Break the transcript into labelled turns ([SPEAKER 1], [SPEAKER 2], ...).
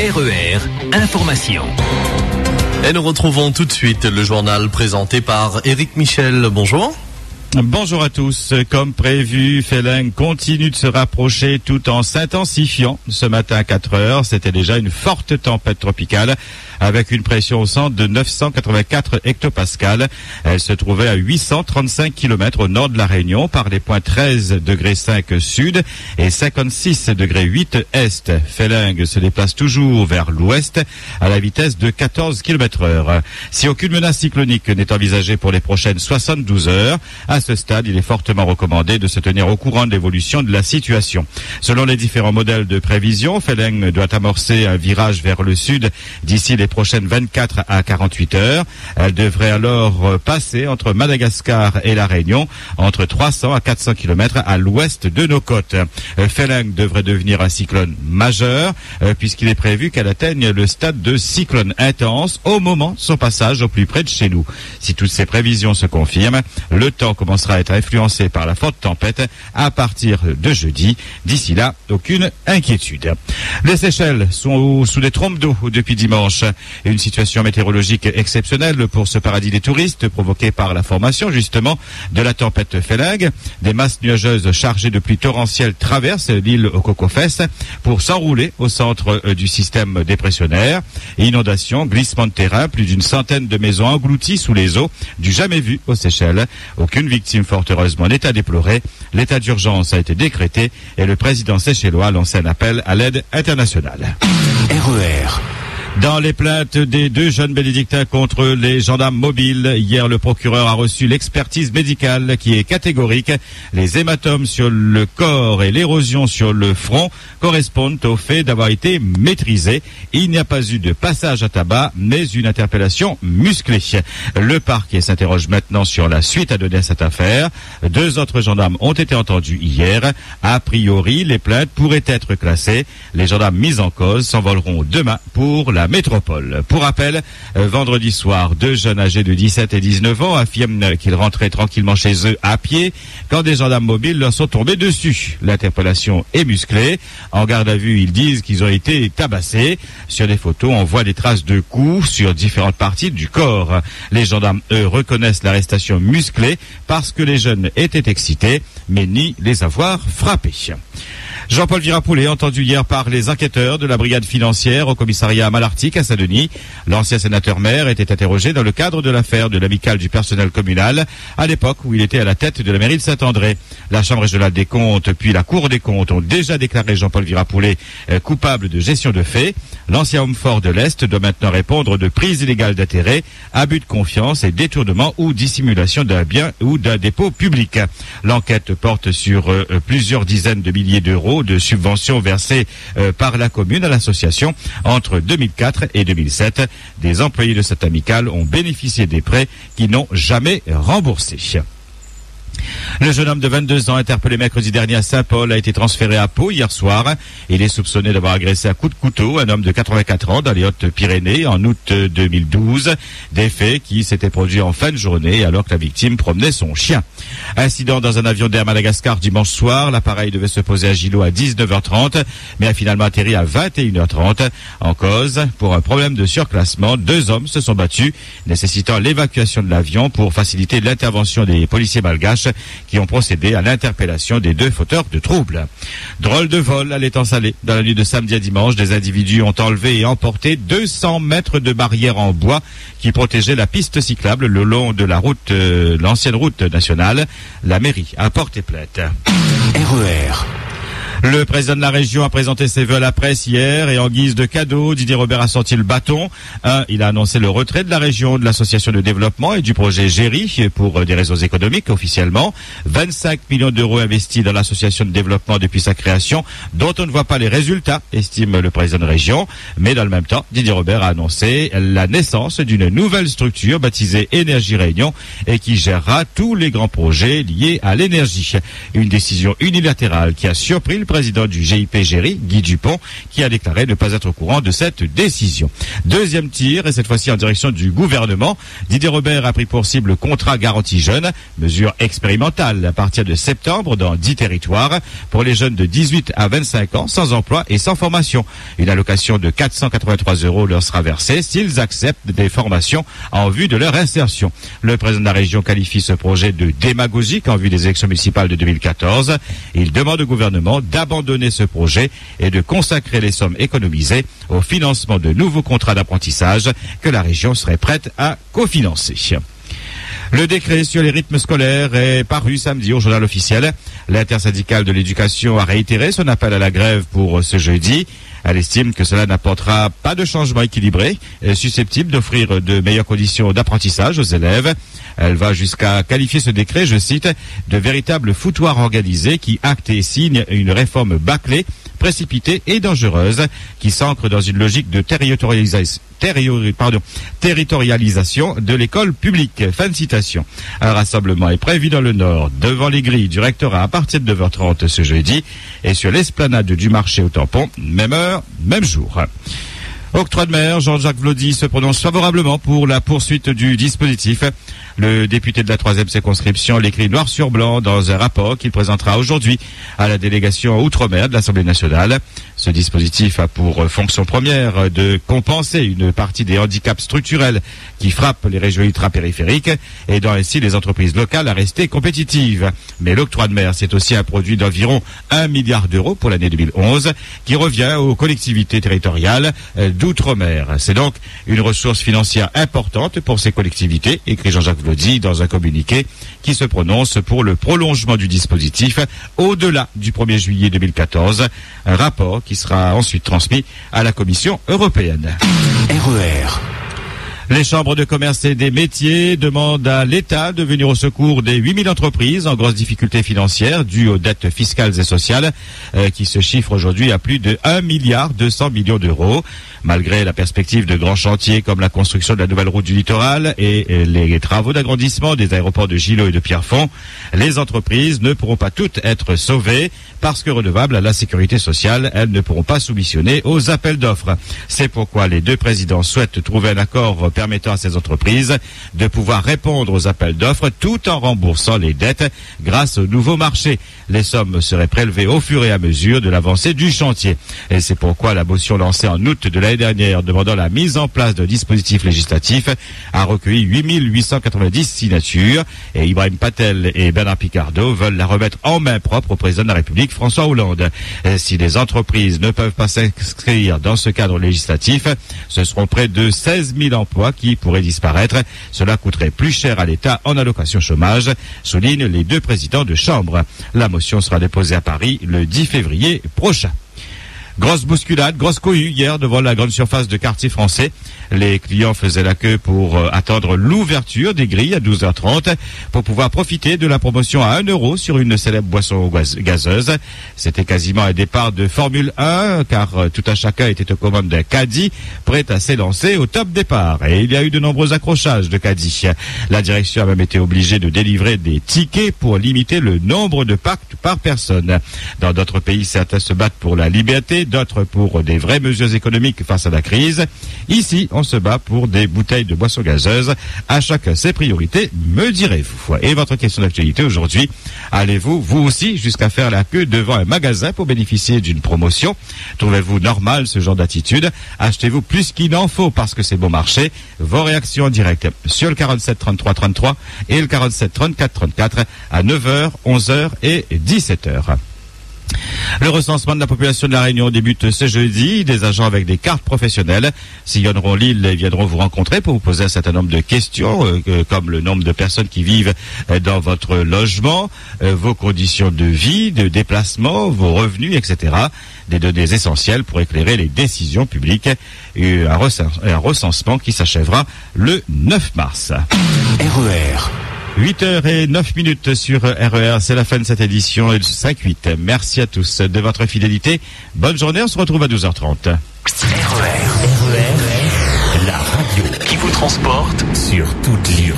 [SPEAKER 1] RER, information.
[SPEAKER 2] Et nous retrouvons tout de suite le journal présenté par Éric Michel. Bonjour.
[SPEAKER 3] Bonjour à tous. Comme prévu, Feling continue de se rapprocher tout en s'intensifiant. Ce matin à 4 heures, c'était déjà une forte tempête tropicale avec une pression au centre de 984 hectopascales. Elle se trouvait à 835 km au nord de la Réunion par les points 13 degrés 5 sud et 56 degrés 8 est. Feling se déplace toujours vers l'ouest à la vitesse de 14 km heure. Si aucune menace cyclonique n'est envisagée pour les prochaines 72 heures, à ce stade, il est fortement recommandé de se tenir au courant de l'évolution de la situation. Selon les différents modèles de prévision, Feling doit amorcer un virage vers le sud d'ici les prochaines 24 à 48 heures. Elle devrait alors passer entre Madagascar et la Réunion, entre 300 à 400 km à l'ouest de nos côtes. Feling devrait devenir un cyclone majeur, puisqu'il est prévu qu'elle atteigne le stade de cyclone intense au moment de son passage au plus près de chez nous. Si toutes ces prévisions se confirment, le temps commencera à être influencé par la forte tempête à partir de jeudi. D'ici là, aucune inquiétude. Les Seychelles sont sous des trompes d'eau depuis dimanche. Une situation météorologique exceptionnelle pour ce paradis des touristes provoquée par la formation justement de la tempête Feling. Des masses nuageuses chargées de pluie torrentielle traversent l'île aux Cocos-Fès pour s'enrouler au centre du système dépressionnaire. Inondations, glissements de terrain, plus d'une centaine de maisons englouties sous les eaux, du jamais vu aux Seychelles. Aucune victime fort heureusement n'est à déplorer. L'état d'urgence a été décrété et le président séchellois lance un appel à l'aide internationale.
[SPEAKER 1] RER.
[SPEAKER 3] Dans les plaintes des deux jeunes bénédictins contre les gendarmes mobiles, hier le procureur a reçu l'expertise médicale qui est catégorique. Les hématomes sur le corps et l'érosion sur le front correspondent au fait d'avoir été maîtrisés. Il n'y a pas eu de passage à tabac, mais une interpellation musclée. Le parquet s'interroge maintenant sur la suite à donner à cette affaire. Deux autres gendarmes ont été entendus hier. A priori, les plaintes pourraient être classées. Les gendarmes mis en cause s'envoleront demain pour la métropole. Pour rappel, vendredi soir, deux jeunes âgés de 17 et 19 ans affirment qu'ils rentraient tranquillement chez eux à pied quand des gendarmes mobiles leur sont tombés dessus. L'interpellation est musclée. En garde à vue, ils disent qu'ils ont été tabassés. Sur les photos, on voit des traces de coups sur différentes parties du corps. Les gendarmes, eux, reconnaissent l'arrestation musclée parce que les jeunes étaient excités, mais nient les avoir frappés. Jean-Paul Virapoulet, entendu hier par les enquêteurs de la brigade financière au commissariat Malartic à Saint-Denis. L'ancien sénateur-maire était interrogé dans le cadre de l'affaire de l'amicale du personnel communal, à l'époque où il était à la tête de la mairie de Saint-André. La Chambre régionale des comptes puis la Cour des comptes ont déjà déclaré Jean-Paul Virapoulet coupable de gestion de faits. L'ancien homme fort de l'Est doit maintenant répondre de prise illégale d'intérêt, abus de confiance et détournement ou dissimulation d'un bien ou d'un dépôt public. L'enquête porte sur plusieurs dizaines de milliers d'euros de subventions versées par la commune à l'association entre 2004 et 2007. Des employés de cette amicale ont bénéficié des prêts qui n'ont jamais remboursés. Le jeune homme de 22 ans interpellé mercredi dernier à Saint-Paul a été transféré à Pau hier soir. Il est soupçonné d'avoir agressé à coups de couteau un homme de 84 ans dans les Hautes-Pyrénées en août 2012. Des faits qui s'étaient produits en fin de journée alors que la victime promenait son chien. Incident dans un avion d'Air Madagascar dimanche soir. L'appareil devait se poser à Gilo à 19h30 mais a finalement atterri à 21h30. En cause, pour un problème de surclassement, deux hommes se sont battus, nécessitant l'évacuation de l'avion pour faciliter l'intervention des policiers malgaches qui ont procédé à l'interpellation des deux fauteurs de troubles. Drôle de vol à l'étang Salé. Dans la nuit de samedi à dimanche, des individus ont enlevé et emporté 200 mètres de barrières en bois qui protégeaient la piste cyclable le long de la route, l'ancienne route nationale. La mairie a porté plainte.
[SPEAKER 1] RER.
[SPEAKER 3] Le président de la région a présenté ses vœux à la presse hier et en guise de cadeau, Didier Robert a sorti le bâton. Il a annoncé le retrait de la région de l'association de développement et du projet Géry pour des raisons économiques officiellement. 25 millions d'euros investis dans l'association de développement depuis sa création, dont on ne voit pas les résultats, estime le président de région. Mais dans le même temps, Didier Robert a annoncé la naissance d'une nouvelle structure baptisée Énergie Réunion et qui gérera tous les grands projets liés à l'énergie. Une décision unilatérale qui a surpris le président du GIP Géry, Guy Dupont, qui a déclaré ne pas être au courant de cette décision. Deuxième tir, et cette fois-ci en direction du gouvernement. Didier Robert a pris pour cible le contrat garantie jeune, mesure expérimentale à partir de septembre dans 10 territoires pour les jeunes de 18 à 25 ans sans emploi et sans formation. Une allocation de 483 € leur sera versée s'ils acceptent des formations en vue de leur insertion. Le président de la région qualifie ce projet de démagogique en vue des élections municipales de 2014. Il demande au gouvernement d'abandonner ce projet et de consacrer les sommes économisées au financement de nouveaux contrats d'apprentissage que la région serait prête à cofinancer. Le décret sur les rythmes scolaires est paru samedi au journal officiel. L'intersyndicale de l'éducation a réitéré son appel à la grève pour ce jeudi. Elle estime que cela n'apportera pas de changement équilibré, susceptible d'offrir de meilleures conditions d'apprentissage aux élèves. Elle va jusqu'à qualifier ce décret, je cite, de véritable foutoir organisé qui acte et signe une réforme bâclée, précipitée et dangereuse, qui s'ancre dans une logique de territorialisation de l'école publique. Fin de citation. Un rassemblement est prévu dans le Nord, devant les grilles du rectorat à partir de 9h30 ce jeudi, et sur l'esplanade du marché au Tampon, même heure, même jour. Octroi de mer, Jean-Jacques Vlody se prononce favorablement pour la poursuite du dispositif. Le député de la 3e circonscription l'écrit noir sur blanc dans un rapport qu'il présentera aujourd'hui à la délégation Outre-mer de l'Assemblée nationale. Ce dispositif a pour fonction première de compenser une partie des handicaps structurels qui frappent les régions ultra-périphériques, aidant ainsi les entreprises locales à rester compétitives. Mais l'octroi de mer, c'est aussi un produit d'environ 1 milliard d'euros pour l'année 2011 qui revient aux collectivités territoriales d'outre-mer. C'est donc une ressource financière importante pour ces collectivités, écrit Jean-Jacques Vlody dans un communiqué qui se prononce pour le prolongement du dispositif au-delà du 1er juillet 2014. Un rapport qui sera ensuite transmis à la Commission européenne.
[SPEAKER 1] RER.
[SPEAKER 3] Les chambres de commerce et des métiers demandent à l'État de venir au secours des 8000 entreprises en grosse difficulté financière dues aux dettes fiscales et sociales qui se chiffrent aujourd'hui à plus de 1,2 milliard d'euros. Malgré la perspective de grands chantiers comme la construction de la nouvelle route du littoral et les travaux d'agrandissement des aéroports de Gillot et de Pierrefonds, les entreprises ne pourront pas toutes être sauvées parce que redevables à la sécurité sociale, elles ne pourront pas soumissionner aux appels d'offres. C'est pourquoi les deux présidents souhaitent trouver un accord permettant à ces entreprises de pouvoir répondre aux appels d'offres tout en remboursant les dettes grâce au nouveau marché. Les sommes seraient prélevées au fur et à mesure de l'avancée du chantier. Et c'est pourquoi la motion lancée en août de l'année dernière demandant la mise en place d'un dispositif législatif a recueilli 8890 signatures et Ibrahim Patel et Bernard Picardo veulent la remettre en main propre au président de la République François Hollande. Et si les entreprises ne peuvent pas s'inscrire dans ce cadre législatif, ce seront près de 16 000 emplois qui pourraient disparaître. Cela coûterait plus cher à l'État en allocation chômage, soulignent les deux présidents de chambre. La motion sera déposée à Paris le 10 février prochain. Grosse bousculade, grosse cohue hier devant la grande surface de Quartier Français. Les clients faisaient la queue pour attendre l'ouverture des grilles à 12h30 pour pouvoir profiter de la promotion à 1 € sur une célèbre boisson gazeuse. C'était quasiment un départ de Formule 1 car tout un chacun était aux commandes d'un caddie prêt à s'élancer au top départ. Et il y a eu de nombreux accrochages de caddies. La direction a même été obligée de délivrer des tickets pour limiter le nombre de pactes par personne. Dans d'autres pays, certains se battent pour la liberté, d'autres pour des vraies mesures économiques face à la crise. Ici, on se bat pour des bouteilles de boissons gazeuses. À chacun ses priorités, me direz-vous. Et votre question d'actualité aujourd'hui, allez-vous, vous aussi, jusqu'à faire la queue devant un magasin pour bénéficier d'une promotion? Trouvez-vous normal ce genre d'attitude? Achetez-vous plus qu'il n'en faut parce que c'est bon marché? Vos réactions en direct sur le 47 33 33 et le 47 34 34 à 9h, 11h et 17h. Le recensement de la population de la Réunion débute ce jeudi. Des agents avec des cartes professionnelles sillonneront l'île et viendront vous rencontrer pour vous poser un certain nombre de questions, comme le nombre de personnes qui vivent dans votre logement, vos conditions de vie, de déplacement, vos revenus, etc. Des données essentielles pour éclairer les décisions publiques. Et un recensement qui s'achèvera le 9 mars.
[SPEAKER 1] RER.
[SPEAKER 3] 8h09 sur RER, c'est la fin de cette édition 5-8. Merci à tous de votre fidélité. Bonne journée, on se retrouve à 12h30.
[SPEAKER 1] RER, la radio qui vous transporte sur toute l'île.